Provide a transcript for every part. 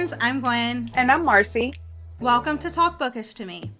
friends, I'm Gwen. And I'm Marcy. Welcome to Talk Bookish to Me,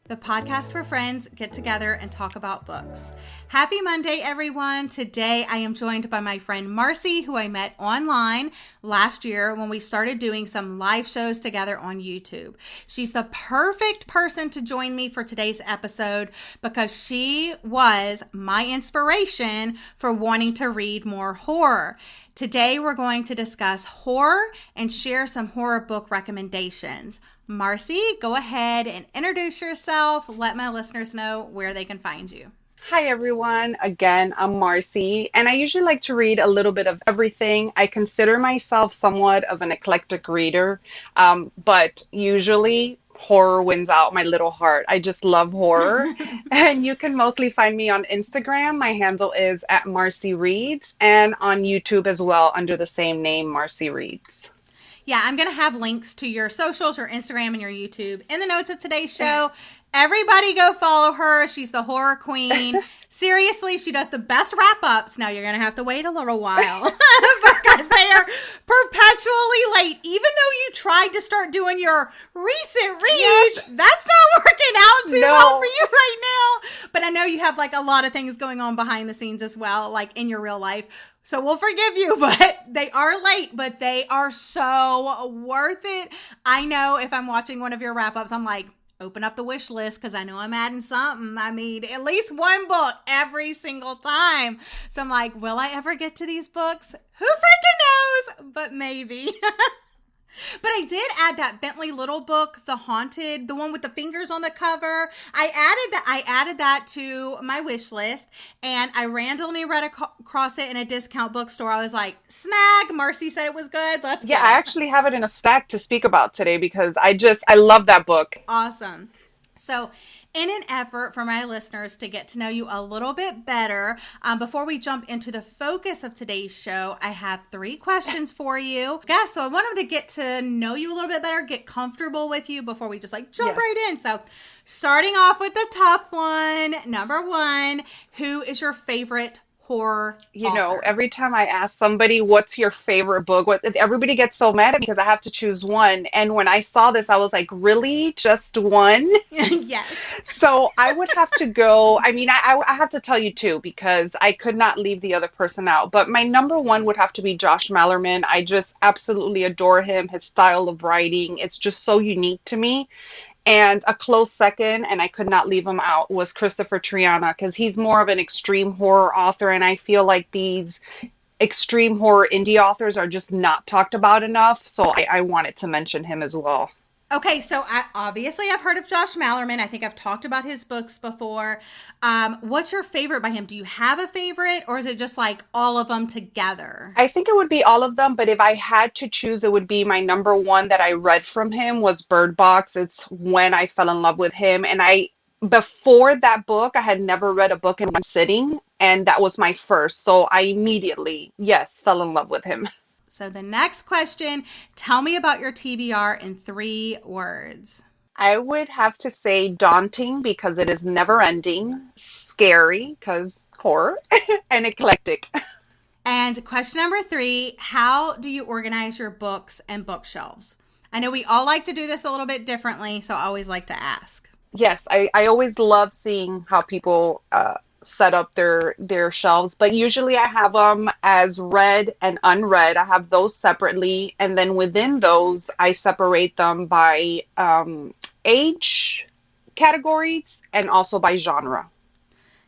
the podcast where friends get together and talk about books. Happy Monday, everyone. Today I am joined by my friend Marcy, who I met online last year when we started doing some live shows together on YouTube. She's the perfect person to join me for today's episode because she was my inspiration for wanting to read more horror. Today we're going to discuss horror and share some horror book recommendations. Marcy, go ahead and introduce yourself. Let my listeners know where they can find you. Hi, everyone. Again, I'm Marcy, and I usually like to read a little bit of everything. I consider myself somewhat of an eclectic reader, but usually horror wins out my little heart. I just love horror. And you can mostly find me on Instagram. My handle is @MarcyReads, and on YouTube as well under the same name, Marcy Reads. Yeah, I'm going to have links to your socials, your Instagram, and your YouTube in the notes of today's show. Everybody go follow her. She's the horror queen. Seriously, she does the best wrap-ups. Now, you're going to have to wait a little while because they are perpetually late. Even though you tried to start doing your recent reads, That's not working out too well for you right now. But I know you have like a lot of things going on behind the scenes as well, like in your real life. So we'll forgive you, but they are late, but they are so worth it. I know if I'm watching one of your wrap-ups, I'm like, open up the wish list because I know I'm adding something. I mean, at least one book every single time. So I'm like, will I ever get to these books? Who freaking knows? But maybe. But I did add that Bentley Little book, The Haunted, the one with the fingers on the cover. I added that to my wish list, and I randomly read across it in a discount bookstore. I was like, snag. Marcy said it was good. Let's get it. I actually have it in a stack to speak about today because I love that book. Awesome. So in an effort for my listeners to get to know you a little bit better, before we jump into the focus of today's show, I have 3 questions for you. Yeah, so I want them to get to know you a little bit better, get comfortable with you before we just jump right in. So starting off with the tough one, number 1, who is your favorite horror author? Every time I ask somebody, what's your favorite book? Everybody gets so mad at me because I have to choose one. And when I saw this, I was like, really? Just one? Yes. So I would have to go. I mean, I have to tell you too, because I could not leave the other person out. But my number 1 would have to be Josh Malerman. I just absolutely adore him. His style of writing, it's just so unique to me. And a close second, and I could not leave him out, was Christopher Triana, because he's more of an extreme horror author, and I feel like these extreme horror indie authors are just not talked about enough, so I wanted to mention him as well. Okay, so I've heard of Josh Malerman. I think I've talked about his books before. What's your favorite by him? Do you have a favorite, or is it just like all of them together? I think it would be all of them, but if I had to choose, it would be my number 1 that I read from him was Bird Box. It's when I fell in love with him. And before that book, I had never read a book in one sitting, and that was my first. So I immediately, fell in love with him. So the next question, tell me about your TBR in 3 words. I would have to say daunting because it is never ending, scary because horror, and eclectic. And question number 3, how do you organize your books and bookshelves? I know we all like to do this a little bit differently, so I always like to ask. Yes, I always love seeing how people set up their shelves, but usually I have them as read and unread. I have those separately, and then within those I separate them by age categories and also by genre.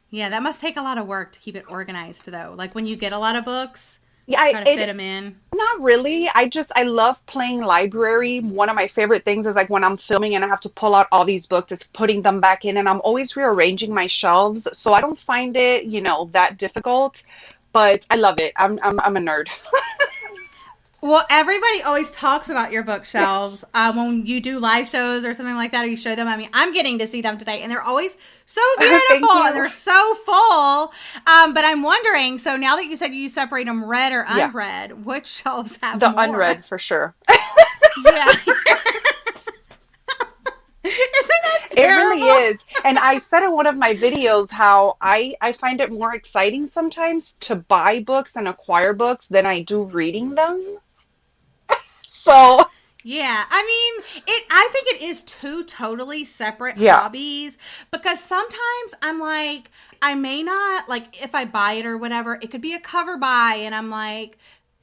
Yeah, that must take a lot of work to keep it organized though. Like when you get a lot of books, try to fit them in. Not really. I love playing library. One of my favorite things is like when I'm filming and I have to pull out all these books, it's putting them back in, and I'm always rearranging my shelves. So I don't find it, that difficult, but I love it. I'm a nerd. Well, everybody always talks about your bookshelves when you do live shows or something like that, or you show them. I mean, I'm getting to see them today, and they're always so beautiful, and they're so full. But I'm wondering, so now that you said you separate them read or unread, which shelves have the more? Unread for sure. Yeah. Isn't that terrible? It really is. And I said in one of my videos how I find it more exciting sometimes to buy books and acquire books than I do reading them. So Yeah, I mean, I think it is two totally separate Yeah. hobbies, because sometimes I'm like, I may not, like, if I buy it or whatever, it could be a cover buy, and I'm like,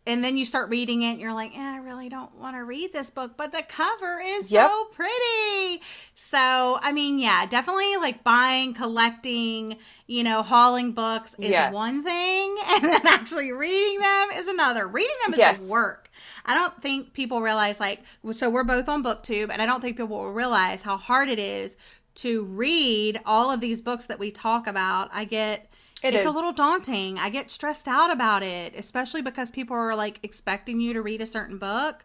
and then you start reading it, and you're like, I really don't want to read this book, but the cover is Yep. so pretty. So, I mean, yeah, definitely like buying, collecting, hauling books is Yes. one thing, and then actually reading them is another. Reading them is Yes. the work. I don't think people realize, so we're both on BookTube, and I don't think people will realize how hard it is to read all of these books that we talk about. It's a little daunting. I get stressed out about it, especially because people are like expecting you to read a certain book,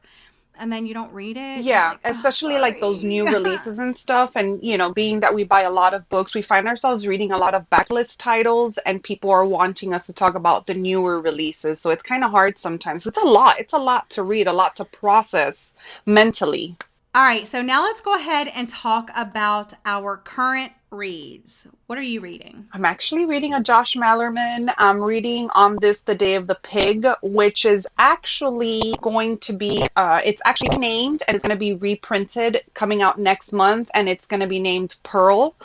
and then you don't read it. Yeah, Like, especially like those sorry. new releases and stuff. And, being that we buy a lot of books, we find ourselves reading a lot of backlist titles, and people are wanting us to talk about the newer releases. So it's kind of hard sometimes. It's a lot. It's a lot to read, a lot to process mentally. All right, so now let's go ahead and talk about our current reads. What are you reading? I'm actually reading a Josh Mallerman. I'm reading On This, the Day of the Pig, which is actually going to be, it's actually named, and it's going to be reprinted coming out next month, and it's going to be named Pearl.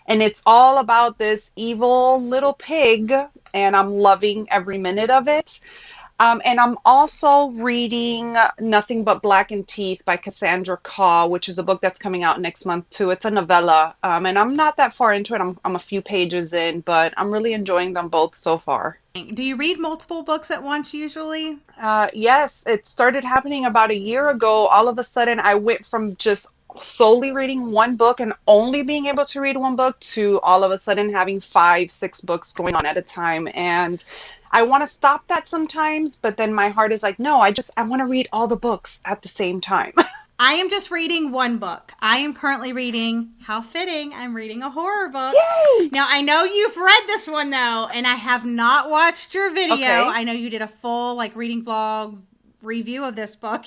And it's all about this evil little pig, and I'm loving every minute of it. And I'm also reading Nothing But Black and Teeth by Cassandra Caw, which is a book that's coming out next month too. It's a novella, and I'm not that far into it. I'm a few pages in, but I'm really enjoying them both so far. Do you read multiple books at once usually? Yes, it started happening about a year ago. All of a sudden, I went from just solely reading one book and only being able to read one book to all of a sudden having 5-6 books going on at a time. And I want to stop that sometimes, but then my heart is like, no, I want to read all the books at the same time. I am just reading one book. I am currently reading, how fitting, I'm reading a horror book. Yay! Now, I know you've read this one, though, and I have not watched your video. Okay. I know you did a full, reading vlog review of this book.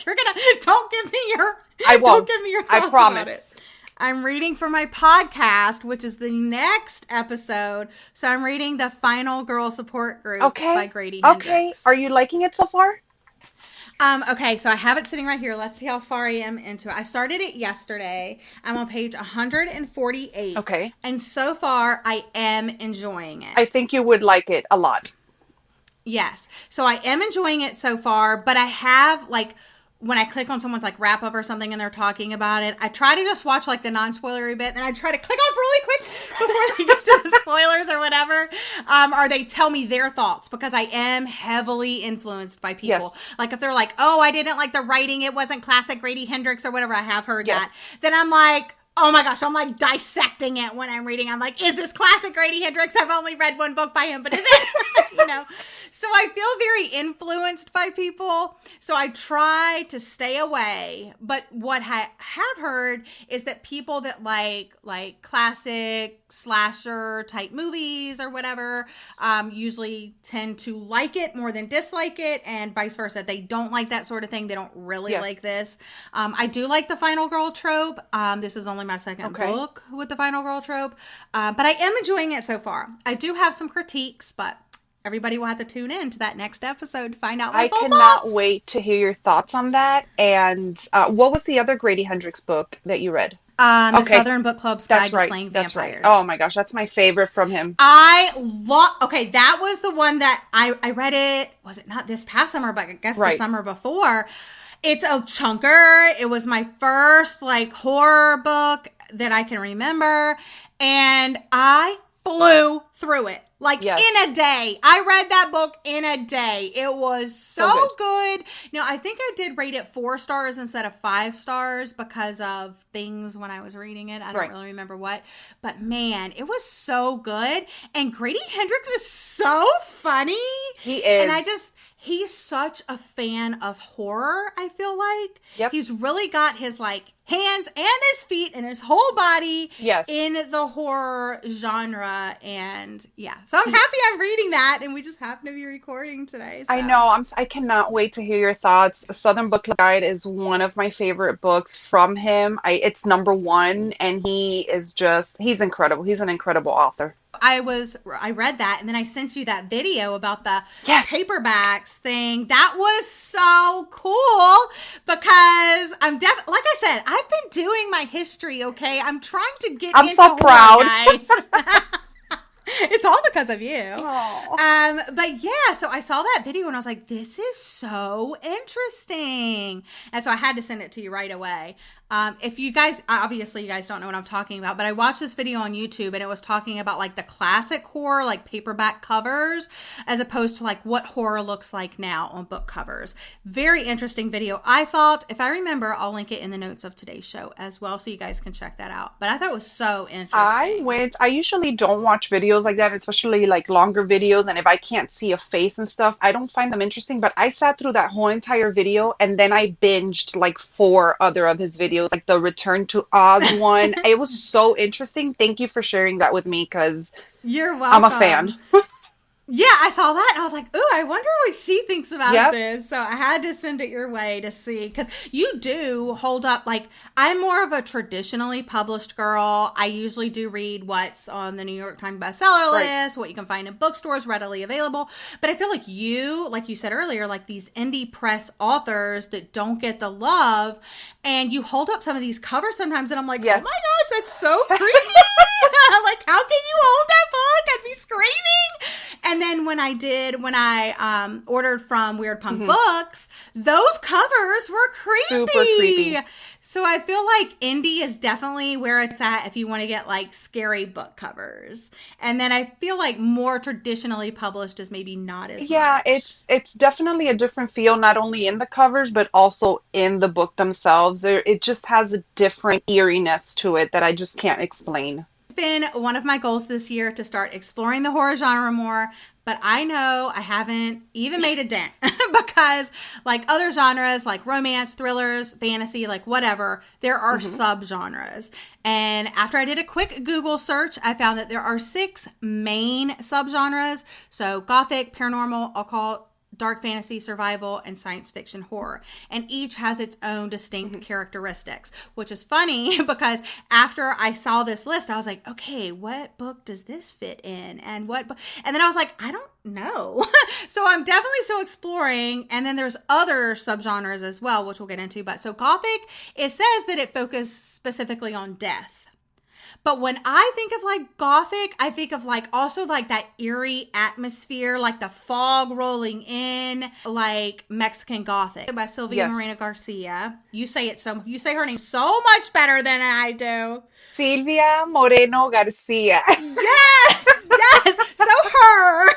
Don't give me your... I won't. Don't give me your thoughts I promise. about it. I'm reading for my podcast, which is the next episode. So I'm reading The Final Girl Support Group by Grady Hendrix. Okay. Are you liking it so far? Okay, so I have it sitting right here. Let's see how far I am into it. I started it yesterday. I'm on page 148. Okay. And so far, I am enjoying it. I think you would like it a lot. Yes. So I am enjoying it so far, but I have, when I click on someone's wrap up or something and they're talking about it, I try to just watch the non-spoilery bit, and I try to click off really quick before they get to the spoilers or whatever, or they tell me their thoughts, because I am heavily influenced by people. Yes. If they're like, oh, I didn't like the writing, it wasn't classic Grady Hendrix or whatever, I have heard that. Then I'm like, oh my gosh, I'm dissecting it when I'm reading. I'm like, is this classic Grady Hendrix? I've only read one book by him, but is it? So I feel very influenced by people. So I try to stay away. But what I have heard is that people that like classic slasher type movies or whatever usually tend to like it more than dislike it, and vice versa. They don't like that sort of thing. They don't really like this. I do like the final girl trope. This is only my second book with the final girl trope, but I am enjoying it so far. I do have some critiques, but everybody will have to tune in to that next episode to find out my full cannot thoughts. wait to hear your thoughts on that. And what was the other Grady Hendrix book that you read? The Southern Book Club's Guide to Slaying Vampires. Right. Oh my gosh, that's my favorite from him. That was the one that I read it, was it not this past summer, but I guess the summer before. It's a chunker. It was my first horror book that I can remember, and I flew through it. In a day. I read that book in a day. It was so good. Now, I think I did rate it 4 stars instead of 5 stars because of things when I was reading it. I don't really remember what. But man, it was so good. And Grady Hendrix is so funny. He is. And he's such a fan of horror, I feel like. Yep. He's really got his hands and his feet and his whole body in the horror genre. And so I'm happy I'm reading that, and we just happen to be recording today. So. I know. I cannot wait to hear your thoughts. Southern Book Club Guide is one of my favorite books from him. It's number 1, and he's incredible. He's an incredible author. I read that, and then I sent you that video about the Yes. paperbacks thing. That was so cool because like I said, I've been doing my history, okay? I'm trying to get I'm into so horror, proud. guys. It's all because of you. Aw. But yeah, so I saw that video and I was like, this is so interesting. And so I had to send it to you right away. If you guys, obviously you guys don't know what I'm talking about, but I watched this video on YouTube and it was talking about like the classic horror, like paperback covers, as opposed to like what horror looks like now on book covers. Very interesting video. I thought, if I remember, I'll link it in the notes of today's show as well, so you guys can check that out. But I thought it was so interesting. I usually don't watch videos like that, especially like longer videos. And if I can't see a face and stuff, I don't find them interesting. But I sat through that whole entire video and then I binged like 4 other of his videos, like the Return to Oz one. It was so interesting. Thank you for sharing that with me because You're welcome. I'm a fan. Yeah, I saw that and I was like, ooh, I wonder what she thinks about Yep. this. So I had to send it your way to see, because you do hold up, like, I'm more of a traditionally published girl. I usually do read what's on the New York Times bestseller Right. list, what you can find in bookstores readily available. But I feel like you said earlier, like these indie press authors that don't get the love, and you hold up some of these covers sometimes and I'm like, Yes. oh my gosh, that's so creepy. I'm like, how can you hold that book? I'd be screaming. And then when I ordered from Weird Punk Books, those covers were creepy. Super creepy. So I feel like indie is definitely where it's at if you want to get like scary book covers. And then I feel like more traditionally published is maybe not as Yeah, much. it's definitely a different feel, not only in the covers, but also in the book themselves. It just has a different eeriness to it that I just can't explain. It's been one of my goals this year to start exploring the horror genre more, but I know I haven't even made a dent because like other genres like romance, thrillers, fantasy, like whatever, there are subgenres. And after I did a quick Google search, I found that there are 6 main subgenres. So Gothic, paranormal, occult, dark fantasy, survival, and science fiction horror. And each has its own distinct characteristics, which is funny because after I saw this list, I was like, okay, what book does this fit in? And and then I was like, I don't know. So I'm definitely still exploring. And then there's other subgenres as well, which we'll get into. But so Gothic, it says that it focused specifically on death. But when I think of like Gothic, I think of like also like that eerie atmosphere, like the fog rolling in, like Mexican Gothic by Sylvia Yes. Morena Garcia. You say her name so much better than I do. Sylvia Moreno Garcia. Yes, yes. So her.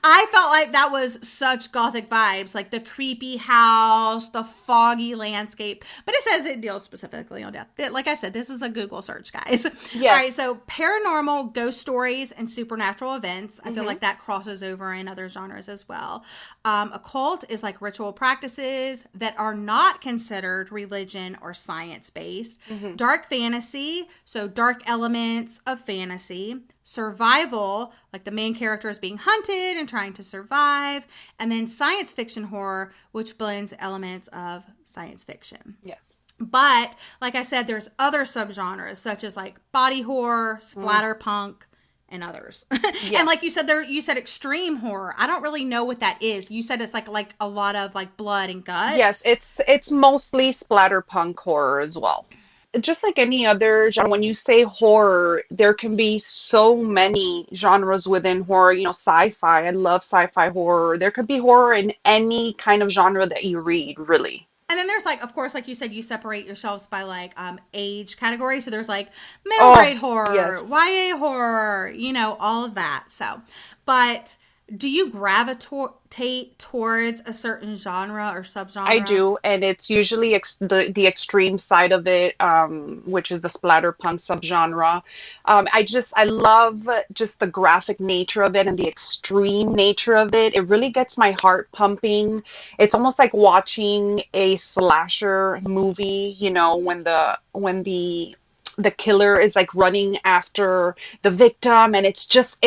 I felt like that was such Gothic vibes, like the creepy house, the foggy landscape. But it says it deals specifically on death. Like I said, this is a Google search, guys. Yes. All right, so paranormal, ghost stories, and supernatural events. I feel like that crosses over in other genres as well. Occult is like ritual practices that are not considered religion or science-based. Dark fantasy, so dark elements of fantasy. Survival, like the main character is being hunted and trying to survive. And then science fiction horror, which blends elements of science fiction. Yes. But like I said, there's other subgenres such as like body horror, splatter punk, and others. And like you said extreme horror. I don't really know what that is. You said it's like a lot of like blood and guts. Yes, it's mostly splatterpunk horror as well. Just like any other genre, when you say horror, there can be so many genres within horror. You know, sci-fi. I love sci-fi horror. There could be horror in any kind of genre that you read, really. And then there's like, of course, like you said, you separate yourselves by like age category. So there's like middle grade horror, yes. YA horror, all of that. So, but do you gravitate towards a certain genre or subgenre? I do, and it's usually the extreme side of it, which is the splatterpunk subgenre. I love just the graphic nature of it and the extreme nature of it. It really gets my heart pumping. It's almost like watching a slasher movie, when the killer is like running after the victim, and it's just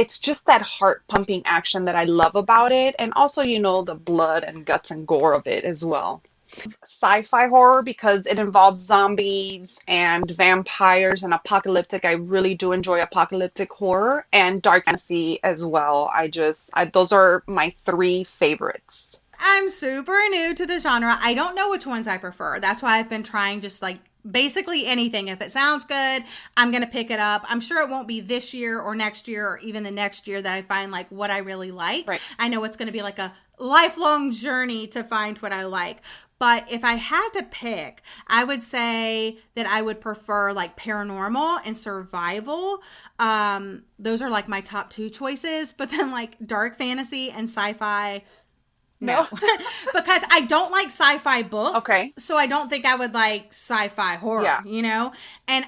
that heart pumping action that I love about it, and also the blood and guts and gore of it as well. Sci-fi horror because it involves zombies and vampires and apocalyptic. I really do enjoy apocalyptic horror and dark fantasy as well. Those are my three favorites. I'm super new to the genre. I don't know which ones I prefer. That's why I've been trying just like basically anything. If it sounds good, I'm going to pick it up. I'm sure it won't be this year or next year or even the next year that I find like what I really like. Right. I know it's going to be like a lifelong journey to find what I like. But if I had to pick, I would say that I would prefer like paranormal and survival. Those are like my top two choices. But then like dark fantasy and sci-fi, no. Because I don't like sci-fi books. Okay. So I don't think I would like sci-fi horror, you know? And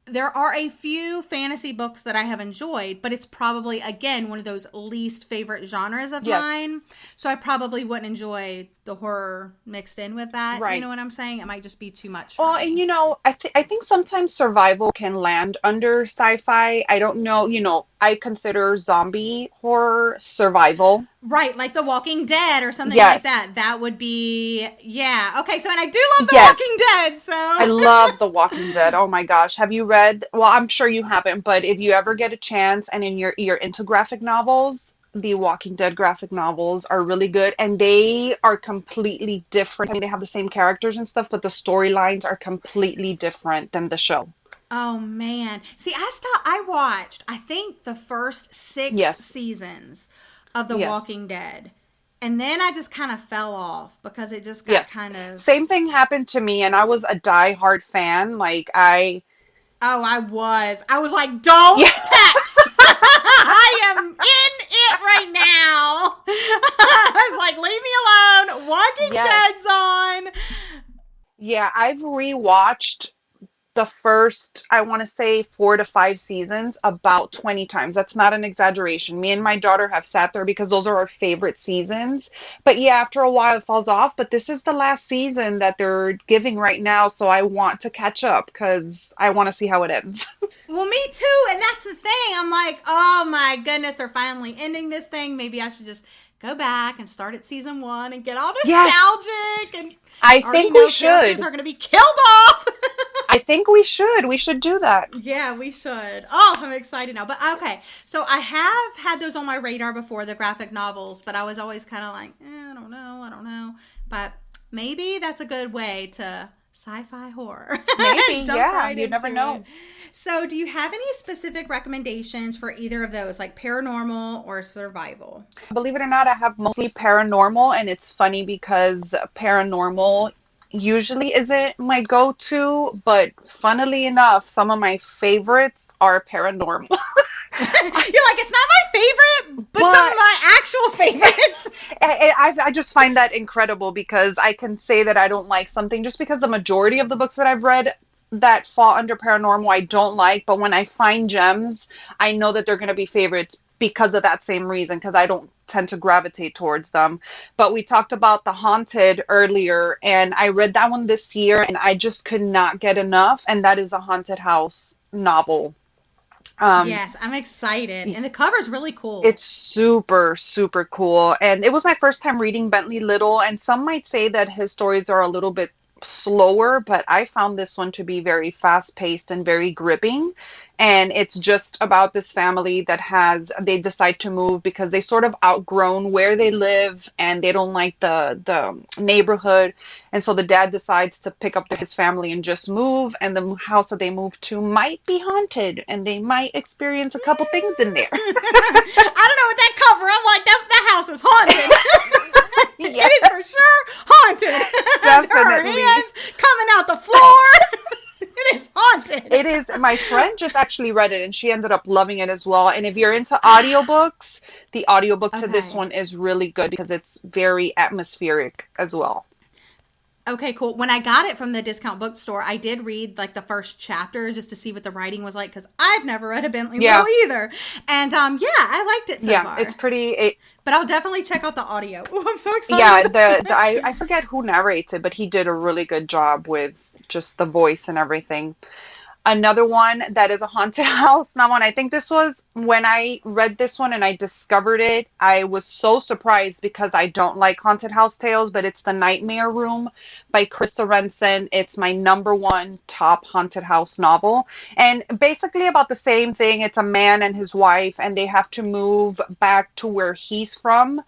there are a few fantasy books that I have enjoyed, but it's probably, again, one of those least favorite genres of mine. So I probably wouldn't enjoy the horror mixed in with that. Right. You know what I'm saying? It might just be too much for Well, me. and you know, I think sometimes survival can land under sci-fi. I don't know, you know, I consider zombie horror survival. Right, like The Walking Dead or something Yes. like that. That would be, yeah. Okay, so, and I do love The Yes. Walking Dead, so. I love The Walking Dead. Oh my gosh. Have you read, well, I'm sure you haven't, but if you ever get a chance and you're into graphic novels, the Walking Dead graphic novels are really good, and they are completely different. I mean, they have the same characters and stuff, but the storylines are completely different than the show. Oh man. See, I watched, I think the first 6 Yes. seasons of The Yes. Walking Dead. And then I just kind of fell off because it just got kind of. Same thing happened to me, and I was a diehard fan. Like I was like, don't text. I am in it right now. I was like, leave me alone. Walking Dead's on. Yeah, I've rewatched the first, I want to say 4 to 5 seasons about 20 times. That's not an exaggeration. Me and my daughter have sat there because those are our favorite seasons. But yeah, after a while it falls off. But this is the last season that they're giving right now. So I want to catch up because I want to see how it ends. Well, me too. And that's the thing. I'm like, oh my goodness, they're finally ending this thing. Maybe I should just go back and start at season 1 and get all nostalgic. And I think we should. Characters are going to be killed off. I think we should. We should do that. Yeah, we should. Oh, I'm excited now. But okay, so I have had those on my radar before, the graphic novels, but I was always kind of like, I don't know. But maybe that's a good way to sci-fi horror. Maybe, yeah. Right, you never know. So do you have any specific recommendations for either of those, like paranormal or survival? Believe it or not, I have mostly paranormal, and it's funny because paranormal usually isn't my go-to, but funnily enough, some of my favorites are paranormal. You're like, it's not my favorite, but some of my actual favorites. I just find that incredible because I can say that I don't like something just because the majority of the books that I've read that fall under paranormal I don't like, but when I find gems, I know that they're going to be favorites because of that same reason, because I don't tend to gravitate towards them. But we talked about The Haunted earlier, and I read that one this year, and I just could not get enough, and that is a haunted house novel. Yes, I'm excited. And the cover's really cool. It's super, super cool. And it was my first time reading Bentley Little, and some might say that his stories are a little bit slower, but I found this one to be very fast-paced and very gripping. And it's just about this family that they decide to move because they sort of outgrown where they live and they don't like the neighborhood. And so the dad decides to pick up his family and just move. And the house that they move to might be haunted and they might experience a couple things in there. I don't know what that cover. I'm like, that house is haunted. Yes. It is for sure haunted. Definitely. There are hands coming out the floor. It is haunted. It is. My friend just actually read it and she ended up loving it as well. And if you're into audiobooks, the audiobook to this one is really good because it's very atmospheric as well. Okay, cool. When I got it from the discount bookstore, I did read like the first chapter just to see what the writing was like because I've never read a Bentley Little either. And I liked it so far. It's pretty. But I'll definitely check out the audio. Oh, I'm so excited. Yeah, I forget who narrates it, but he did a really good job with just the voice and everything. Another one that is a haunted house novel, and I think this was when I read this one and I discovered it, I was so surprised because I don't like haunted house tales, but it's The Nightmare Room by Krista Renson. It's my number one top haunted house novel. And basically about the same thing. It's a man and his wife, and they have to move back to where he's from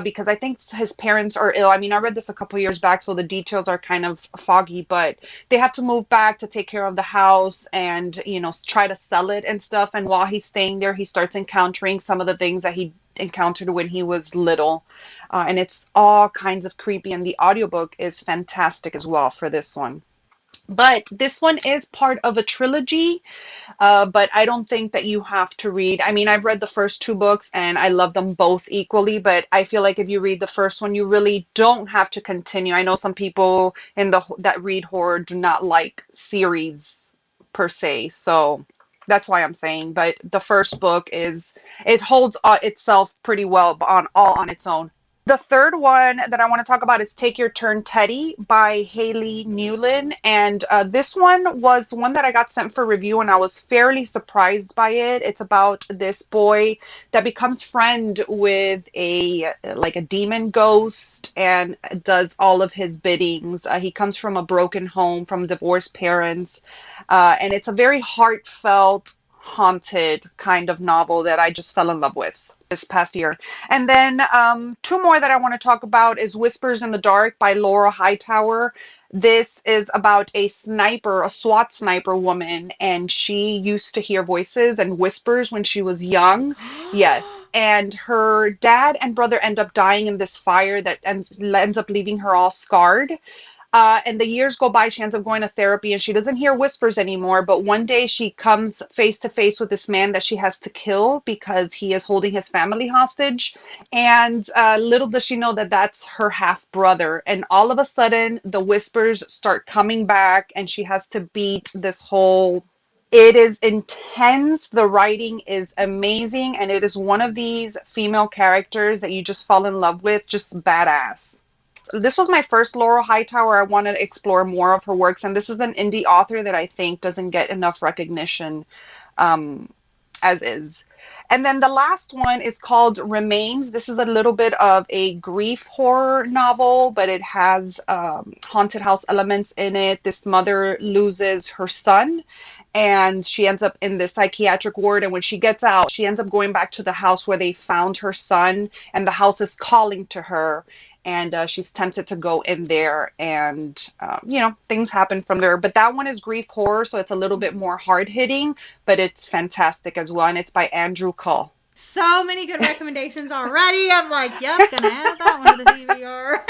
because I think his parents are ill. I mean, I read this a couple years back, so the details are kind of foggy, but they have to move back to take care of the house and, you know, try to sell it and stuff. And while he's staying there, he starts encountering some of the things that he encountered when he was little. And it's all kinds of creepy. And the audiobook is fantastic as well for this one. But this one is part of a trilogy, but I don't think that you have to read. I mean, I've read the first two books and I love them both equally, but I feel like if you read the first one, you really don't have to continue. I know some people that read horror do not like series per se, so that's why I'm saying. But the first book it holds itself pretty well on its own. The third one that I want to talk about is Take Your Turn, Teddy by Haley Newland. And this one was one that I got sent for review and I was fairly surprised by it. It's about this boy that becomes friend with a demon ghost and does all of his biddings. He comes from a broken home, from divorced parents. And it's a very heartfelt, haunted kind of novel that I just fell in love with this past year. And then two more that I want to talk about is Whispers in the Dark by Laura Hightower. This is about a SWAT sniper woman, and she used to hear voices and whispers when she was young. Yes. And her dad and brother end up dying in this fire that ends up leaving her all scarred. And the years go by, she ends up going to therapy and she doesn't hear whispers anymore. But one day she comes face to face with this man that she has to kill because he is holding his family hostage. And little does she know that that's her half brother. And all of a sudden, the whispers start coming back and she has to beat this whole... It is intense. The writing is amazing. And it is one of these female characters that you just fall in love with. Just badass. This was my first Laura Hightower. I wanted to explore more of her works, and this is an indie author that I think doesn't get enough recognition as is. And then the last one is called Remains. This is a little bit of a grief horror novel, but it has haunted house elements in it. This mother loses her son, and she ends up in this psychiatric ward. And when she gets out, she ends up going back to the house where they found her son, and the house is calling to her. And she's tempted to go in there and, things happen from there. But that one is grief horror, so it's a little bit more hard-hitting, but it's fantastic as well. And it's by Andrew Cull. So many good recommendations already. I'm like, yep, gonna add that one to the DVR.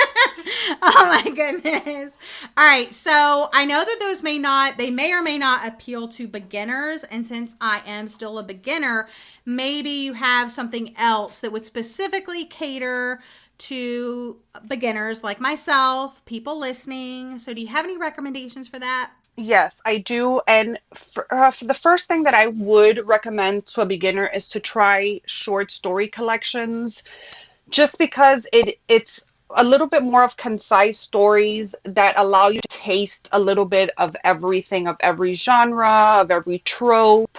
Oh my goodness. All right, so I know that those they may or may not appeal to beginners. And since I am still a beginner, maybe you have something else that would specifically cater to beginners like myself, people listening. So do you have any recommendations for that? Yes, I do. And for the first thing that I would recommend to a beginner is to try short story collections, just because it's a little bit more of concise stories that allow you to taste a little bit of everything, of every genre, of every trope.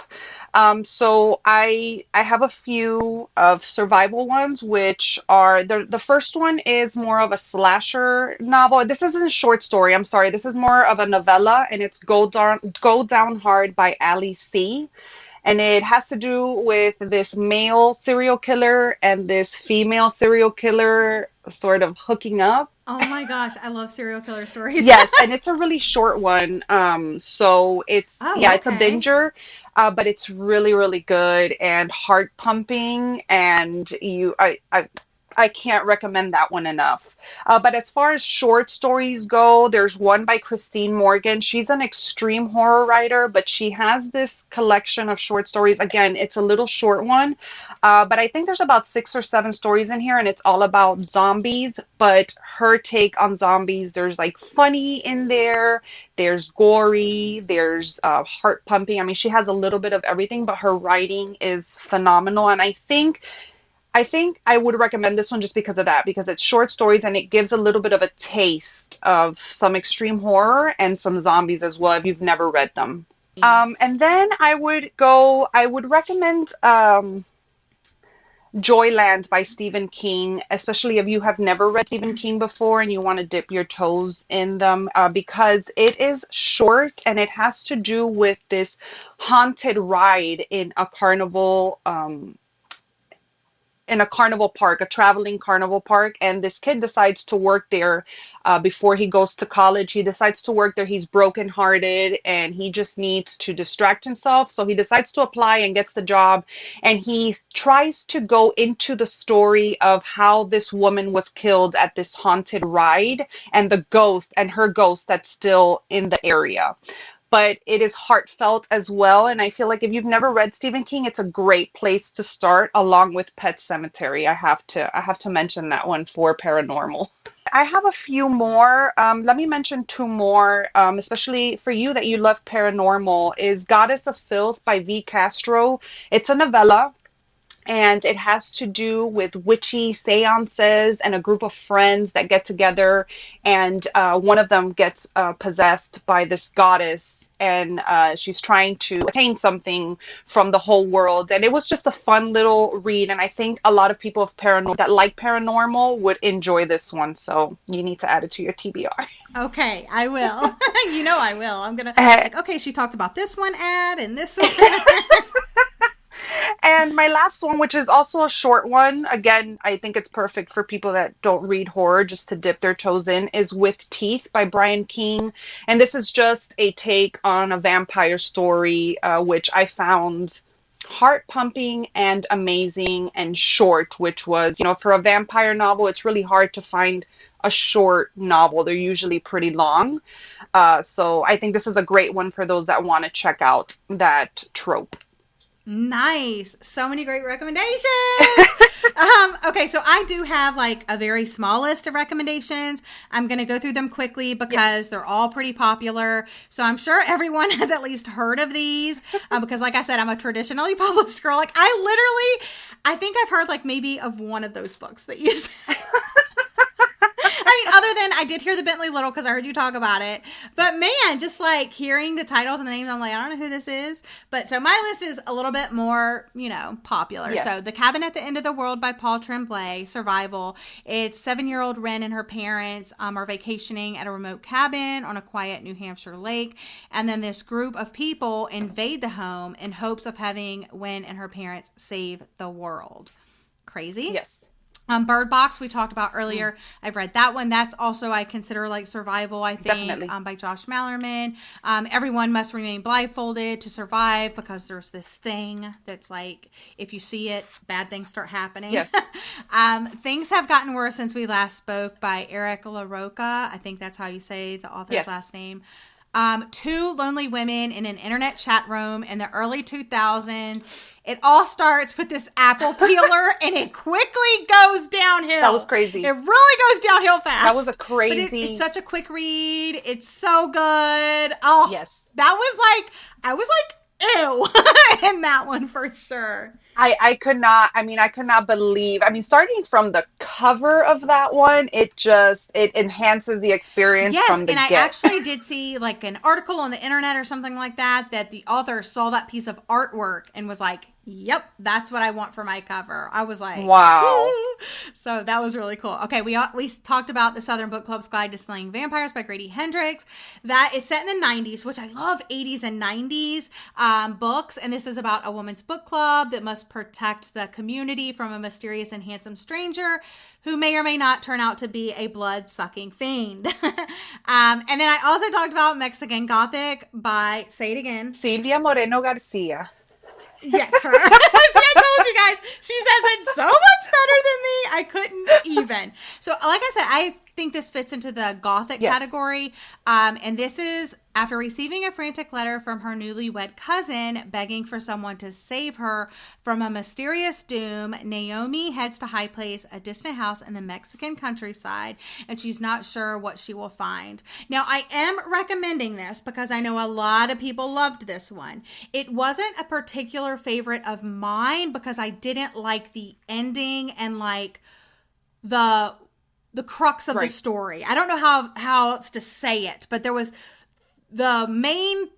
So I have a few of survival ones, which are the first one is more of a slasher novel. This isn't a short story. I'm sorry. This is more of a novella, and it's Go Down Hard by Ali C. And it has to do with this male serial killer and this female serial killer sort of hooking up. Oh my gosh, I love serial killer stories. Yes, and it's a really short one. So it's it's a binger, but it's really, really good and heart pumping. And I can't recommend that one enough. But as far as short stories go, there's one by Christine Morgan. She's an extreme horror writer, but she has this collection of short stories. Again, it's a little short one, but I think there's about 6 or 7 stories in here, and it's all about zombies. But her take on zombies, there's like funny in there, there's gory, there's heart pumping. I mean, she has a little bit of everything, but her writing is phenomenal. And I think I would recommend this one just because of that, because it's short stories and it gives a little bit of a taste of some extreme horror and some zombies as well if you've never read them. Nice. And then I would recommend Joyland by Stephen King, especially if you have never read Stephen King before and you want to dip your toes in them, because it is short and it has to do with this haunted ride in a carnival park, a traveling carnival park. And this kid decides to work there before he goes to college. He decides to work there. He's brokenhearted and he just needs to distract himself. So he decides to apply and gets the job. And he tries to go into the story of how this woman was killed at this haunted ride and her ghost that's still in the area, but it is heartfelt as well. And I feel like if you've never read Stephen King, it's a great place to start, along with Pet Sematary. I have to mention that one for paranormal. I have a few more. Let me mention two more, especially for you that you love paranormal, is Goddess of Filth by V. Castro. It's a novella. And it has to do with witchy seances and a group of friends that get together, and one of them gets possessed by this goddess, and she's trying to attain something from the whole world. And it was just a fun little read, and I think a lot of people that like paranormal would enjoy this one. So you need to add it to your TBR. Okay, I will. You know I will. I'm gonna okay, she talked about this one ad and this one. And my last one, which is also a short one, again, I think it's perfect for people that don't read horror just to dip their toes in, is With Teeth by Brian King. And this is just a take on a vampire story, which I found heart pumping and amazing and short, which was, for a vampire novel, it's really hard to find a short novel. They're usually pretty long. So I think this is a great one for those that want to check out that trope. Nice. So many great recommendations. Okay, so I do have like a very small list of recommendations. I'm going to go through them quickly because they're all pretty popular. So I'm sure everyone has at least heard of these because like I said, I'm a traditionally published girl. Like I think I've heard like maybe of one of those books that you said. I mean, other than I did hear the Bentley Little because I heard you talk about it. But man, just like hearing the titles and the names, I'm like, I don't know who this is. But so my list is a little bit more, popular. Yes. So The Cabin at the End of the World by Paul Tremblay, survival. It's 7-year-old Ren and her parents are vacationing at a remote cabin on a quiet New Hampshire lake. And then this group of people invade the home in hopes of having Gwen and her parents save the world. Crazy? Yes. Bird Box, we talked about earlier. I've read that one. That's also, I consider like survival, I think. Definitely. By Josh Mallerman. Everyone must remain blindfolded to survive because there's this thing that's like, if you see it, bad things start happening. Yes. Things Have Gotten Worse Since We Last Spoke by Eric LaRocca. I think that's how you say the author's last name. Two lonely women in an internet chat room in the early 2000s. It all starts with this apple peeler and it quickly goes downhill. That was crazy. It really goes downhill fast. That was a crazy. It's such a quick read. It's so good. Oh, yes. That was like, I was like, ew, in that one for sure. I could not believe, starting from the cover of that one, it enhances the experience from the get. Yes, and I actually did see like an article on the internet or something like that the author saw that piece of artwork and was like, yep, that's what I want for my cover. I was like, wow. Woo. So that was really cool. Okay, we talked about the Southern Book Club's Guide to Slaying Vampires by Grady Hendrix. That is set in the 90s, which I love 80s and 90s books. And this is about a woman's book club that must protect the community from a mysterious and handsome stranger who may or may not turn out to be a blood-sucking fiend. And then I also talked about Mexican Gothic by, say it again, Sylvia Moreno Garcia. Yes, her. See, I told you guys, she says it so much better than me. I couldn't even. So, like I said, I think this fits into the Gothic category. And this is after receiving a frantic letter from her newlywed cousin begging for someone to save her from a mysterious doom. Naomi heads to High Place, a distant house in the Mexican countryside, and she's not sure what she will find. Now, I am recommending this because I know a lot of people loved this one. It wasn't a particular favorite of mine because I didn't like the ending and like the crux of the story. I don't know how else to say it, but there was the main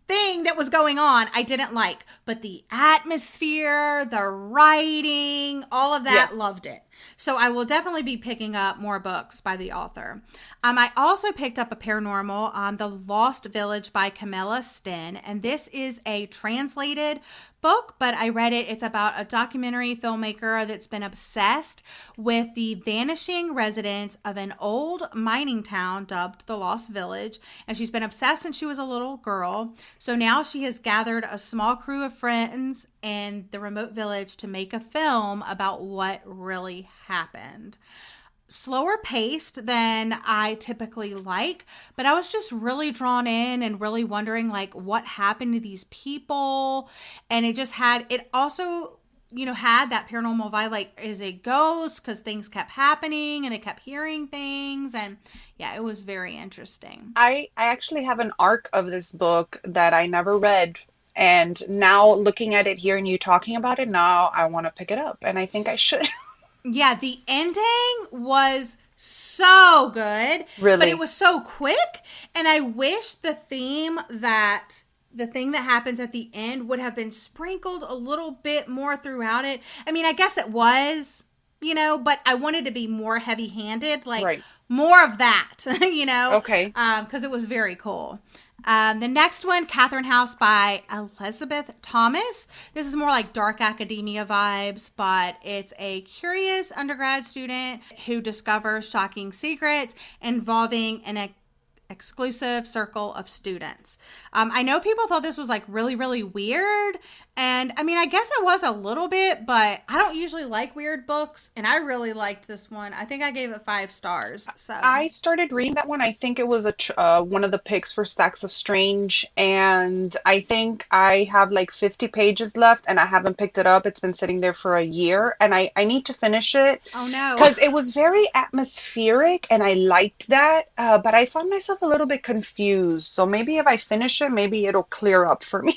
thing that was going on I didn't like. But the atmosphere, the writing, all of that, loved it. So I will definitely be picking up more books by the author. I also picked up a paranormal, The Lost Village by Camilla Stenn. And this is a translated book, but I read it. It's about a documentary filmmaker that's been obsessed with the vanishing residents of an old mining town dubbed the Lost Village. And she's been obsessed since she was a little girl. So now she has gathered a small crew of friends in the remote village to make a film about what really happened. Slower paced than I typically like, but I was just really drawn in and really wondering like what happened to these people. And it also, had that paranormal vibe, like, is it ghosts? Because things kept happening and they kept hearing things. And yeah, it was very interesting. I actually have an arc of this book that I never read. And now looking at it, hearing you talking about it, now I want to pick it up. And I think I should. Yeah, the ending was so good. Really? But it was so quick. And I wish the thing that happens at the end would have been sprinkled a little bit more throughout it. I mean, I guess it was, but I wanted to be more heavy-handed, like more of that, Okay. Because it was very cool. The next one, Catherine House by Elizabeth Thomas. This is more like dark academia vibes, but it's a curious undergrad student who discovers shocking secrets involving an exclusive circle of students. I know people thought this was like really, really weird. And I mean, I guess it was a little bit, but I don't usually like weird books. And I really liked this one. I think I gave it 5 stars. So I started reading that one. I think it was one of the picks for Stacks of Strange. And I think I have like 50 pages left and I haven't picked it up. It's been sitting there for a year and I need to finish it. Oh no. Because it was very atmospheric and I liked that. But I found myself a little bit confused. So maybe if I finish it, maybe it'll clear up for me.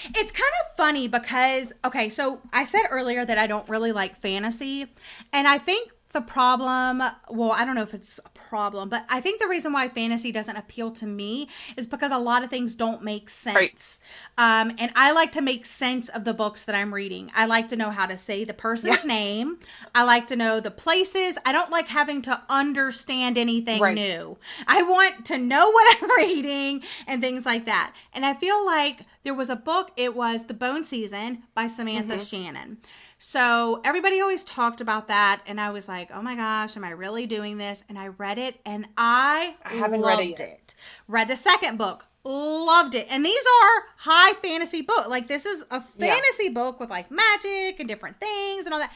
It's kind of funny because, okay, so I said earlier that I don't really like fantasy. And I think the problem, well, I don't know if it's a problem, but I think the reason why fantasy doesn't appeal to me is because a lot of things don't make sense. Right. And I like to make sense of the books that I'm reading. I like to know how to say the person's name. I like to know the places. I don't like having to understand anything new. I want to know what I'm reading and things like that. And I feel like there was a book, it was The Bone Season by Samantha Shannon. So everybody always talked about that. And I was like, oh my gosh, am I really doing this? And I read it and I haven't loved read it yet. it. Read the second book. Loved it. And these are high fantasy books. Like this is a fantasy book with like magic and different things and all that.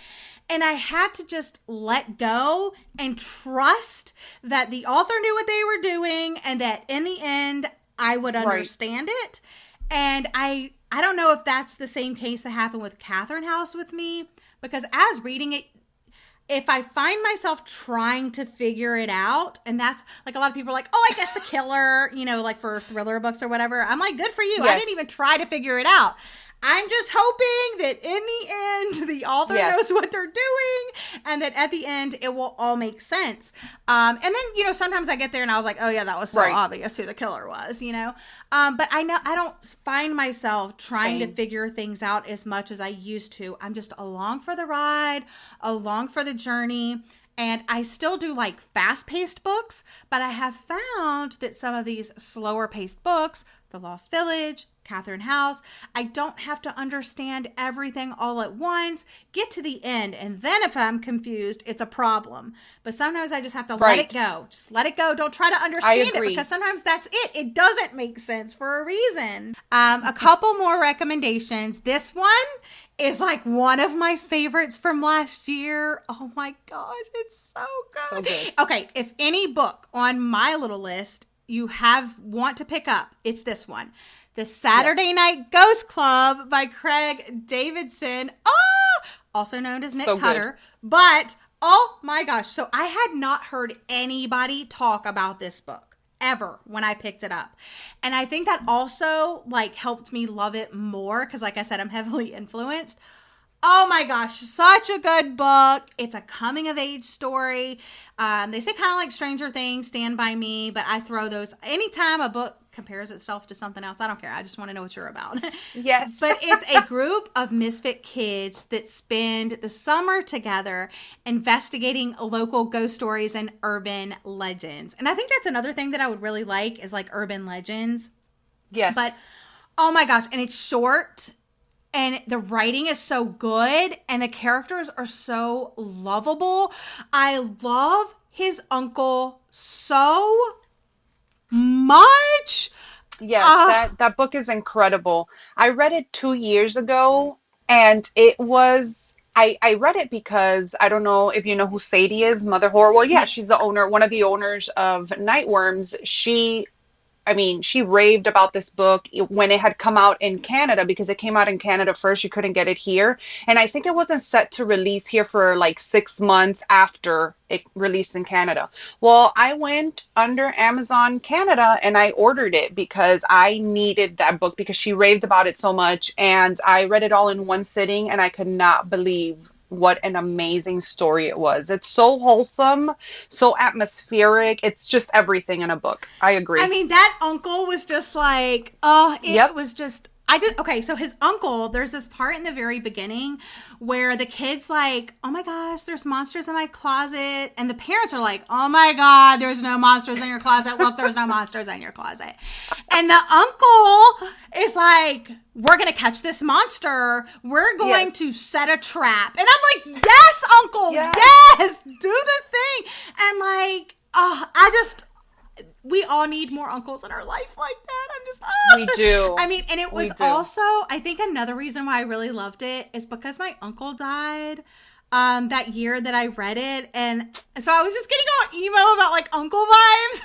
And I had to just let go and trust that the author knew what they were doing and that in the end I would understand it. And I don't know if that's the same case that happened with Catherine House with me, because as reading it, if I find myself trying to figure it out, and that's like a lot of people are like, oh, I guess the killer, like for thriller books or whatever. I'm like, good for you. Yes. I didn't even try to figure it out. I'm just hoping that in the end, the author knows what they're doing and that at the end, it will all make sense. And then, sometimes I get there and I was like, oh yeah, that was so obvious who the killer was, But I know I don't find myself trying to figure things out as much as I used to. I'm just along for the ride, along for the journey. And I still do like fast-paced books, but I have found that some of these slower-paced books, The Lost Village, Catherine House, I don't have to understand everything all at once, get to the end, and then if I'm confused, it's a problem. But sometimes I just have to let it go. Just let it go. Don't try to understand it because sometimes that's it. It doesn't make sense for a reason. A couple more recommendations. This one is like one of my favorites from last year. Oh my gosh, it's so good. So good. Okay, if any book on my little list you want to pick up, it's this one. The Saturday Night Ghost Club by Craig Davidson. Also known as Nick Cutter. Good. But, oh my gosh. So I had not heard anybody talk about this book ever when I picked it up. And I think that also like helped me love it more because like I said, I'm heavily influenced. Oh my gosh, such a good book. It's a coming of age story. They say kind of like Stranger Things, Stand By Me, but I throw those anytime a book compares itself to something else. I don't care. I just want to know what you're about. Yes. But it's a group of misfit kids that spend the summer together investigating local ghost stories and urban legends. And I think that's another thing that I would really like is like urban legends. Yes. But oh my gosh, and it's short. And the writing is so good and the characters are so lovable. I love his uncle so much. Yes, that book is incredible. I read it 2 years ago and it was I read it because I don't know if you know who Sadie is, Mother Horror. Well, yeah, Yes. she's the owner, one of the owners of Nightworms. She raved about this book when it had come out in Canada because it came out in Canada first. You couldn't get it here. And I think it wasn't set to release here for like 6 months after it released in Canada. Well, I went under Amazon Canada and I ordered it because I needed that book because she raved about it so much. And I read it all in one sitting and I could not believe what an amazing story it was. It's so wholesome, so atmospheric. It's just everything in a book. I agree. I mean, that uncle was just like, it was just, okay, so his uncle, there's this part in the very beginning where the kid's like, oh my gosh, there's monsters in my closet. And the parents are like, oh my God, there's no monsters in your closet. Look, there's no monsters in your closet. And the uncle is like, we're going to catch this monster. We're going to set a trap. And I'm like, yes, uncle, yes, do the thing. And like, we all need more uncles in our life like that. I'm just, We do. I mean, and it was also, I think another reason why I really loved it is because my uncle died that year that I read it. And so I was just getting all emo about like uncle vibes.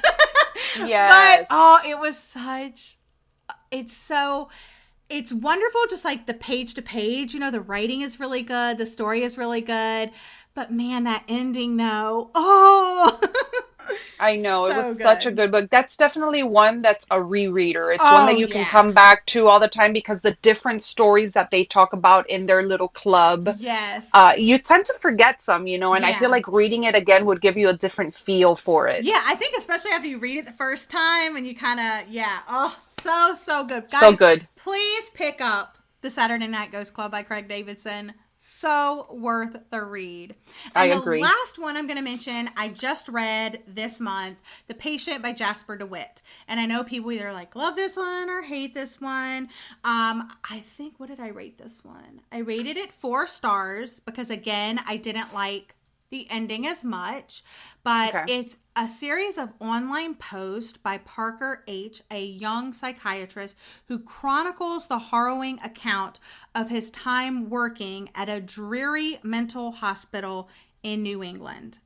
Yes. But, it was it's wonderful. Just like the page to page, the writing is really good. The story is really good. But man, that ending though, I know. So it was good. such a good book. That's definitely one that's a rereader. It's one that you can come back to all the time because the different stories that they talk about in their little club. Yes. You tend to forget some, and I feel like reading it again would give you a different feel for it. Yeah, I think especially after you read it the first time and you kind of, so good. Guys, So good. Please pick up The Saturday Night Ghost Club by Craig Davidson. So worth the read. And I agree. The last one I'm going to mention, I just read this month, The Patient by Jasper DeWitt. And I know people either like love this one or hate this one. I think, what did I rate this one? I rated it 4 stars because again, I didn't like the ending as much, but it's a series of online posts by Parker H., a young psychiatrist who chronicles the harrowing account of his time working at a dreary mental hospital in New England.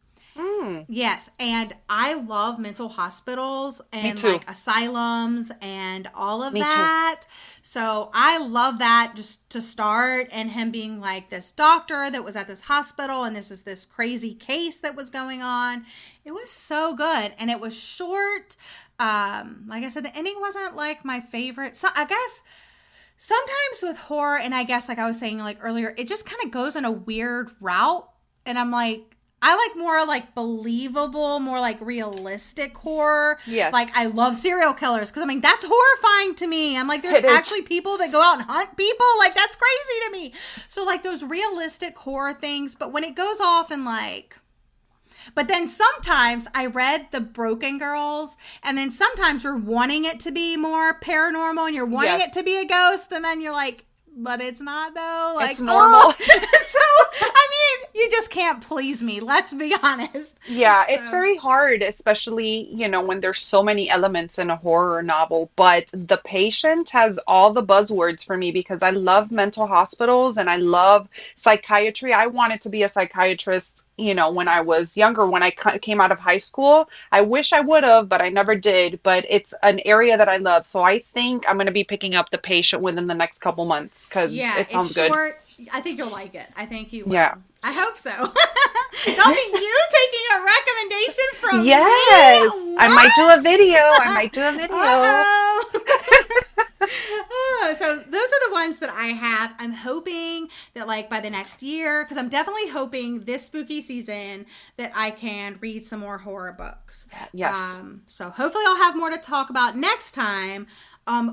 Yes, and I love mental hospitals and like asylums and all of that. So I love that just to start, and him being like this doctor that was at this hospital and this is this crazy case that was going on. It was so good, and it was short. Like I said, the ending wasn't like my favorite. So I guess sometimes with horror, and I guess like I was saying like earlier, it just kind of goes in a weird route, and I'm like, I like more like believable, more like realistic horror. Yes. Like I love serial killers because I mean that's horrifying to me. I'm like, there's actually people that go out and hunt people. Like that's crazy to me. So like those realistic horror things, but when it goes off and like, but then sometimes I read The Broken Girls, and then sometimes you're wanting it to be more paranormal and you're wanting it to be a ghost, and then you're like, but it's not though. Like, it's normal. So, I mean, you just can't please me. Let's be honest. Yeah, it's very hard, especially, when there's so many elements in a horror novel. But The Patient has all the buzzwords for me because I love mental hospitals and I love psychiatry. I wanted to be a psychiatrist, when I was younger, when I came out of high school. I wish I would have, but I never did. But it's an area that I love. So I think I'm going to be picking up The Patient within the next couple months because it sounds good. Short. I think you'll like it. I think you will. Yeah. I hope so. That'll be you taking a recommendation from me. I might do a video. Uh-oh. so those are the ones that I have. I'm hoping that like by the next year, because I'm definitely hoping this spooky season that I can read some more horror books. Yes. So hopefully I'll have more to talk about next time.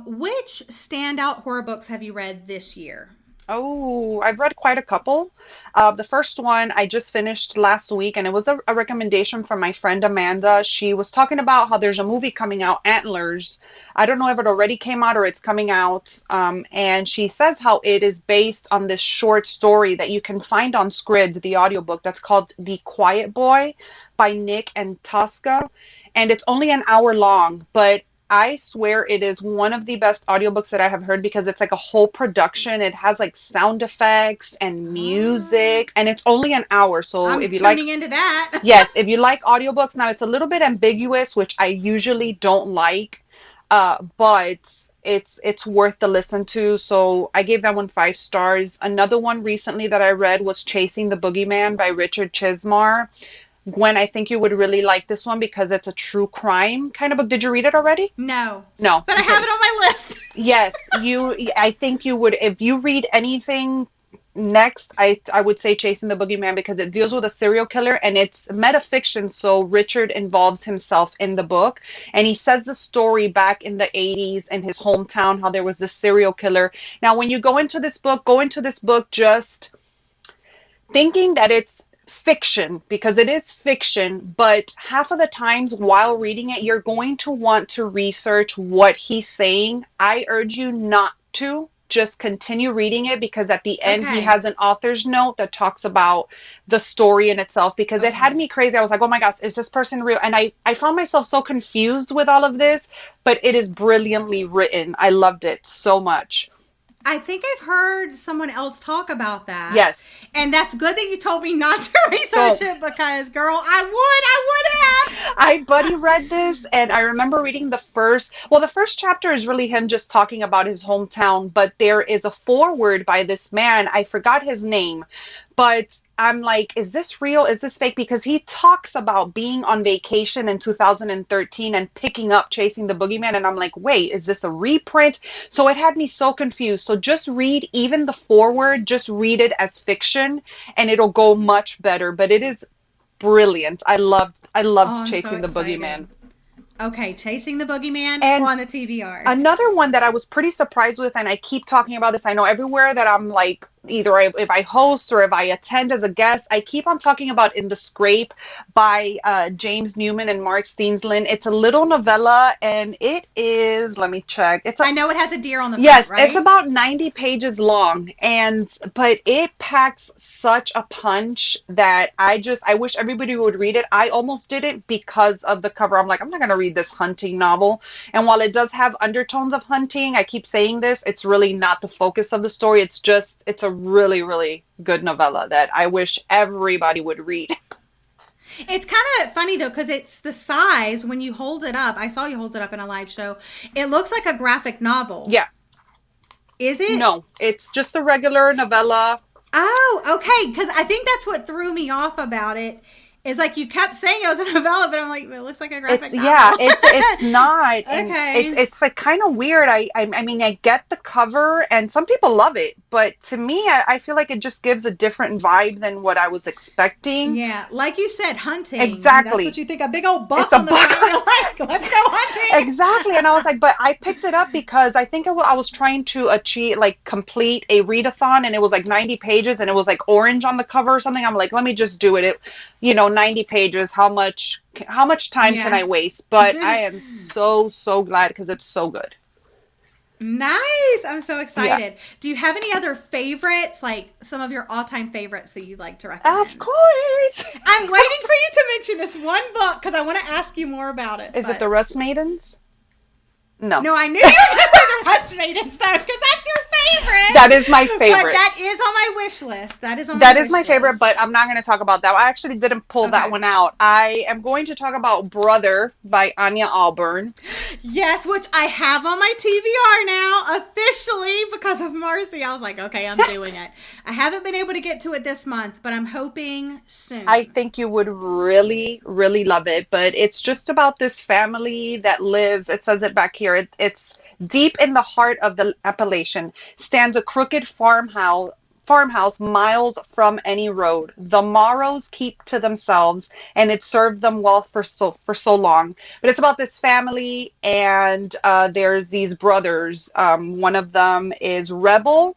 Which standout horror books have you read this year? Oh, I've read quite a couple. The first one I just finished last week, and it was a recommendation from my friend Amanda. She was talking about how there's a movie coming out, Antlers. I don't know if it already came out or it's coming out. And she says how it is based on this short story that you can find on Scribd, the audiobook, that's called The Quiet Boy by Nick and Tosca. And it's only an hour long, but I swear it is one of the best audiobooks that I have heard because it's like a whole production. It has like sound effects and music, and it's only an hour. So I'm if you tuning into that. yes, if you like audiobooks, now it's a little bit ambiguous, which I usually don't like, but it's worth the listen to. So I gave that one 5 stars. Another one recently that I read was Chasing the Boogeyman by Richard Chismar. Gwen, I think you would really like this one because it's a true crime kind of book. Did you read it already? No. No. But I have it on my list. Yes, I think you would, if you read anything next, I would say Chasing the Boogeyman because it deals with a serial killer and it's metafiction. So Richard involves himself in the book and he says the story back in the 80s in his hometown, how there was this serial killer. Now, when you go into this book just thinking that it's fiction, because it is fiction, but half of the times while reading it, you're going to want to research what he's saying. I urge you not to. Just continue reading it because at the end he has an author's note that talks about the story in itself because it had me crazy. I was like, oh my gosh, is this person real? And I found myself so confused with all of this, but it is brilliantly written. I loved it so much. I think I've heard someone else talk about that. Yes. And that's good that you told me not to research it because, girl, I would have. I buddy read this and I remember reading the first chapter is really him just talking about his hometown, but there is a foreword by this man. I forgot his name, but I'm like, is this real? Is this fake? Because he talks about being on vacation in 2013 and picking up Chasing the Boogeyman. And I'm like, wait, is this a reprint? So it had me so confused. So just read even the foreword, just read it as fiction and it'll go much better. But it is brilliant. I loved Chasing the Boogeyman. Okay, Chasing the Boogeyman and on the TBR. Another one that I was pretty surprised with, and I keep talking about this. I know everywhere that I'm like, either if I host or if I attend as a guest, I keep on talking about In the Scrape by James Newman and Mark Steensland. It's a little novella, and it is, let me check. I know it has a deer on the front, yes, right? it's about 90 pages long, but it packs such a punch that I wish everybody would read it. I almost did it because of the cover. I'm like, I'm not going to read this hunting novel. And while it does have undertones of hunting, I keep saying this, it's really not the focus of the story. It's a really, really good novella that I wish everybody would read. It's kind of funny though, because it's the size when you hold it up. I saw you hold it up in a live show. It looks like a graphic novel. Yeah. Is it? No, it's just a regular novella. Oh, okay. Because I think that's what threw me off about it. Is like you kept saying it was a novella, but I'm like, it looks like a graphic novel. Yeah, it's not. Okay. It's like kind of weird. I mean, I get the cover, and some people love it, but to me, I feel like it just gives a different vibe than what I was expecting. Yeah, like you said, hunting. Exactly. That's what you think. A big old buck It's a on the buck. front. You're like, let's go hunting. Exactly, and I was like, but I picked it up because I think I was trying to complete a readathon, and it was like 90 pages, and it was like orange on the cover or something. I'm like, let me just do it. 90 pages, how much time can I waste? But I am so glad because it's so good. Nice. I'm so excited. Yeah. Do you have any other favorites, like some of your all-time favorites that you'd like to recommend? Of course. I'm waiting for you to mention this one book because I want to ask you more about it. Is it The Rust Maidens? No, I knew you were going to say The Rust Maidens, though, because that's your favorite. That is my favorite. But that is on my wish list. That is my favorite, but I'm not going to talk about that. I actually didn't pull that one out. I am going to talk about Brother by Anya Auburn. Yes, which I have on my TBR now, officially, because of Marcy. I was like, okay, I'm doing it. I haven't been able to get to it this month, but I'm hoping soon. I think you would really, really love it, but it's just about this family that lives, it says it back here, Deep in the heart of the Appalachian stands a crooked farmhouse miles from any road. The Morrows keep to themselves, and it served them well for so long. But it's about this family, and there's these brothers. One of them is Rebel,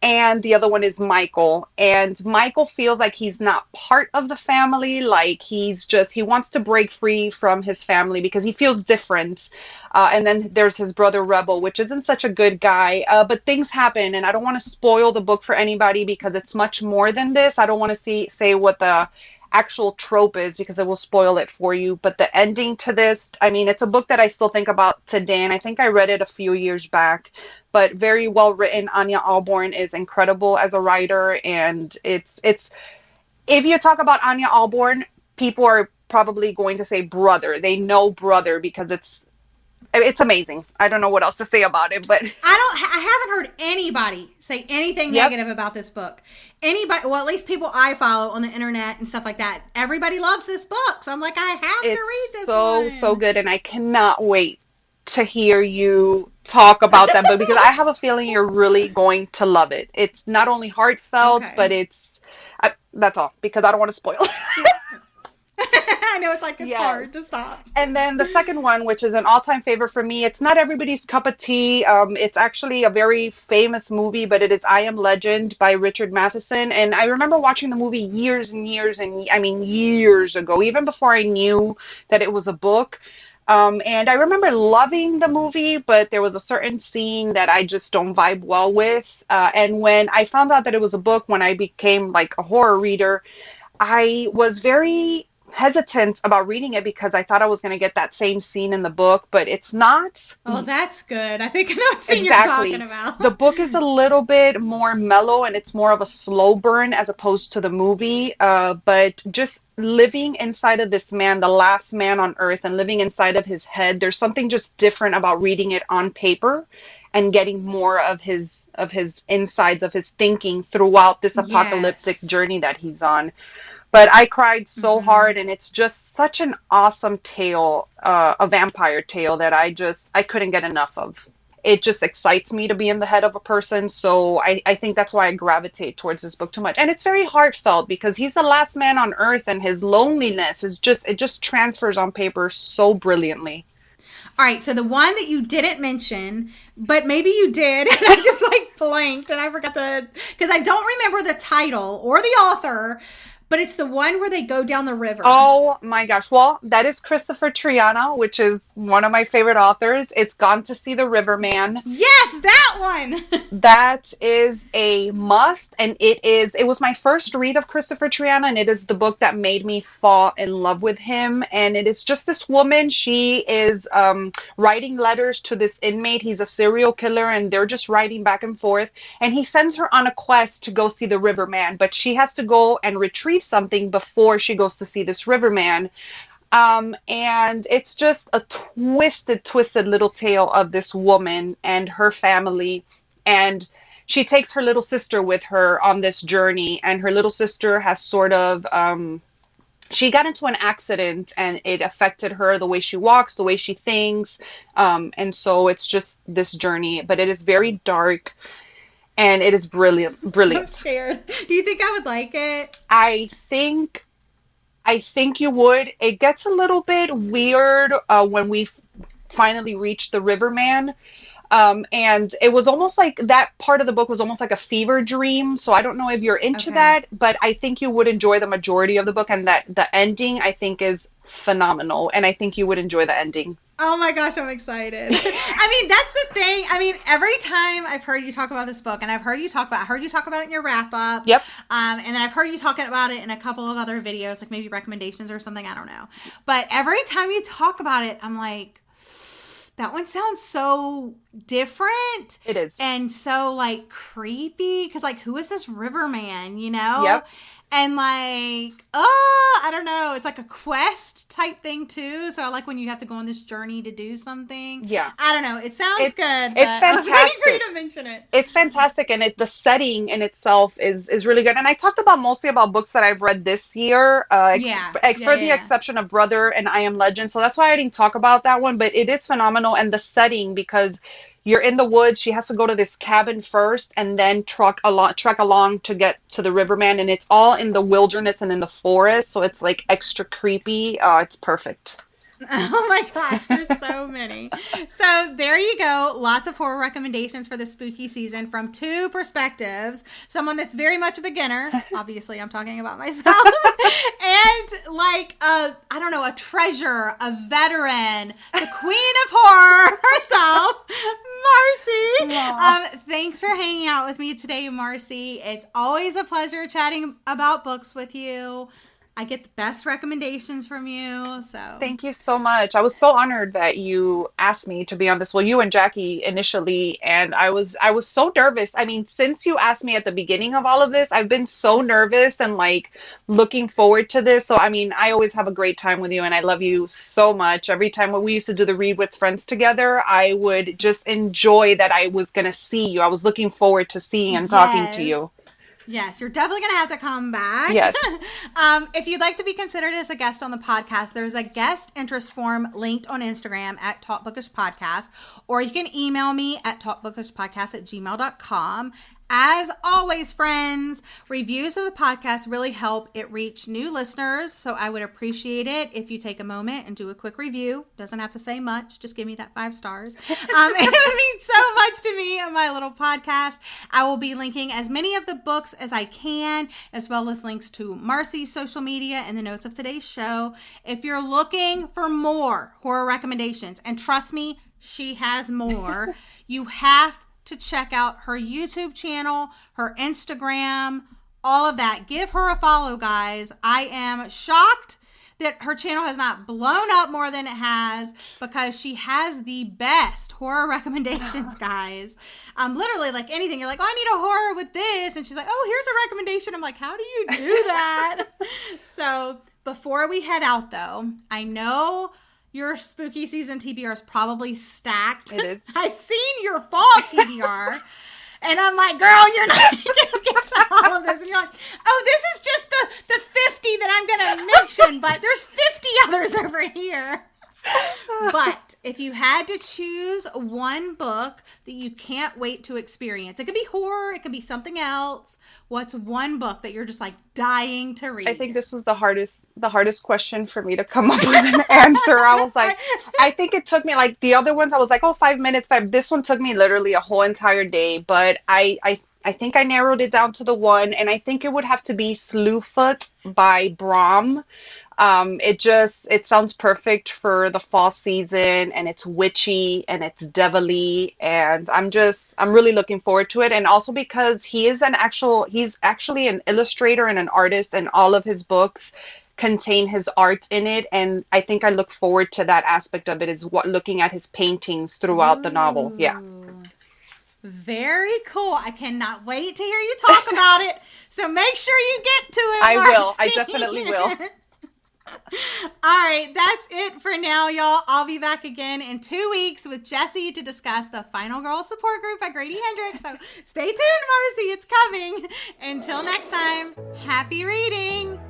and the other one is Michael. And Michael feels like he's not part of the family. Like he wants to break free from his family because he feels different. And then there's his brother Rebel, which isn't such a good guy. But things happen, and I don't want to spoil the book for anybody because it's much more than this. I don't want to say what the actual trope is because it will spoil it for you. But the ending to this, I mean, it's a book that I still think about today, and I think I read it a few years back. But very well written. Anya Auburn is incredible as a writer, and it's if you talk about Anya Auburn, people are probably going to say Brother. They know Brother because it's amazing. I don't know what else to say about it, but I haven't heard anybody say anything negative about this book. Anybody, well, at least people I follow on the internet and stuff like that. Everybody loves this book, so I'm like, I have to read this one. So good, and I cannot wait to hear you talk about that book because I have a feeling you're really going to love it. It's not only heartfelt, but that's all because I don't want to spoil. I know it's hard to stop. And then the second one, which is an all-time favorite for me, it's not everybody's cup of tea. It's actually a very famous movie, but it is I Am Legend by Richard Matheson. And I remember watching the movie years ago, even before I knew that it was a book. And I remember loving the movie, but there was a certain scene that I just don't vibe well with. And when I found out that it was a book, when I became like a horror reader, I was very hesitant about reading it because I thought I was going to get that same scene in the book, but it's not. Oh, that's good. I think I know what scene you're talking about. The book is a little bit more mellow and it's more of a slow burn as opposed to the movie. But just living inside of this man, the last man on earth, and living inside of his head, there's something just different about reading it on paper and getting more of his insides of his thinking throughout this apocalyptic journey that he's on. But I cried so hard, and it's just such an awesome tale, a vampire tale that I couldn't get enough of. It just excites me to be in the head of a person, so I think that's why I gravitate towards this book too much. And it's very heartfelt because he's the last man on earth, and his loneliness it just transfers on paper so brilliantly. All right, so the one that you didn't mention, but maybe you did, and I just blanked, and I forgot because I don't remember the title or the author. But it's the one where they go down the river. Oh my gosh. Well, that is Christopher Triana, which is one of my favorite authors. It's Gone to See the Riverman. Yes, that one. That is a must. And it was my first read of Christopher Triana, and it is the book that made me fall in love with him. And it is just this woman. She is writing letters to this inmate. He's a serial killer, and they're just writing back and forth. And he sends her on a quest to go see the Riverman, but she has to go and retrieve something before she goes to see this Riverman. And it's just a twisted little tale of this woman and her family. And she takes her little sister with her on this journey. And her little sister has sort of, she got into an accident and it affected her, the way she walks, the way she thinks. And so it's just this journey, but it is very dark. And it is brilliant. I'm scared. Do you think I would like it? I think you would. It gets a little bit weird when we finally reach the Riverman. And it was almost like that part of the book was almost like a fever dream. So I don't know if you're into that, but I think you would enjoy the majority of the book. And that the ending, I think, is phenomenal. And I think you would enjoy the ending. Oh my gosh, I'm excited. I mean, that's the thing. I mean, every time I've heard you talk about this book, and I heard you talk about it in your wrap up. Yep. And then I've heard you talking about it in a couple of other videos, like maybe recommendations or something. I don't know. But every time you talk about it, I'm like, that one sounds so different. It is. And so creepy. Because who is this Riverman, you know? Yep. And I don't know. It's like a quest type thing too. So I like when you have to go on this journey to do something. Yeah. I don't know. It sounds good. It's fantastic. I was waiting for you to mention it. It's fantastic, and the setting in itself is really good. And I talked mostly about books that I've read this year, for the exception of Brother and I Am Legend. So that's why I didn't talk about that one. But it is phenomenal, and the setting, because you're in the woods. She has to go to this cabin first and then trek along to get to the riverman. And it's all in the wilderness and in the forest. So it's like extra creepy. It's perfect. Oh my gosh, there's so many. So there you go. Lots of horror recommendations for the spooky season from two perspectives. Someone that's very much a beginner. Obviously, I'm talking about myself. And like I don't know, a treasure, a veteran, the queen of horror herself, Marcy. Thanks for hanging out with me today, Marcy. It's always a pleasure chatting about books with you. I get the best recommendations from you. So thank you so much. I was so honored that you asked me to be on this. Well, you and Jackie initially, and I was so nervous. I mean, since you asked me at the beginning of all of this, I've been so nervous and like looking forward to this. So I mean, I always have a great time with you, and I love you so much. Every time when we used to do the read with friends together, I would just enjoy that I was going to see you. I was looking forward to seeing and talking to you. Yes, you're definitely going to have to come back. Yes. If you'd like to be considered as a guest on the podcast, there's a guest interest form linked on Instagram at Talk Bookish Podcast, or you can email me at talkbookishpodcast@gmail.com. As always, friends, reviews of the podcast really help it reach new listeners. So I would appreciate it if you take a moment and do a quick review. Doesn't have to say much. Just give me that 5 stars. It would mean so much to me and my little podcast. I will be linking as many of the books as I can, as well as links to Marcy's social media and the notes of today's show. If you're looking for more horror recommendations, and trust me, she has more, you have to check out her YouTube channel, her Instagram, all of that. Give her a follow, guys. I am shocked that her channel has not blown up more than it has, because she has the best horror recommendations, guys. Literally, like anything, you're like, oh, I need a horror with this. And she's like, oh, here's a recommendation. I'm like, how do you do that? So before we head out, though, I know your spooky season TBR is probably stacked. It is. I've seen your fall TBR. And I'm like, girl, you're not going to get to all of this. And you're like, oh, this is just the 50 that I'm going to mention. But there's 50 others over here. But if you had to choose one book that you can't wait to experience, it could be horror, it could be something else. What's one book that you're just like dying to read? I think this was the hardest question for me to come up with an answer. I was like, I think it took me like the other ones. I was like, oh, 5 minutes. This one took me literally a whole entire day. But I think I narrowed it down to the one, and I think it would have to be Slewfoot by Brom. It sounds perfect for the fall season, and it's witchy and it's devilly, and I'm really looking forward to it. And also because he's actually an illustrator and an artist, and all of his books contain his art in it. And I think I look forward to that aspect of it, is looking at his paintings throughout the novel. Yeah. Very cool. I cannot wait to hear you talk about it. So make sure you get to it, I Marcy. will. I definitely will. All right, that's it for now, y'all. I'll be back again in 2 weeks with Jessie to discuss the Final Girl Support Group by Grady Hendrix. So stay tuned, Marcy. It's coming. Until next time, happy reading.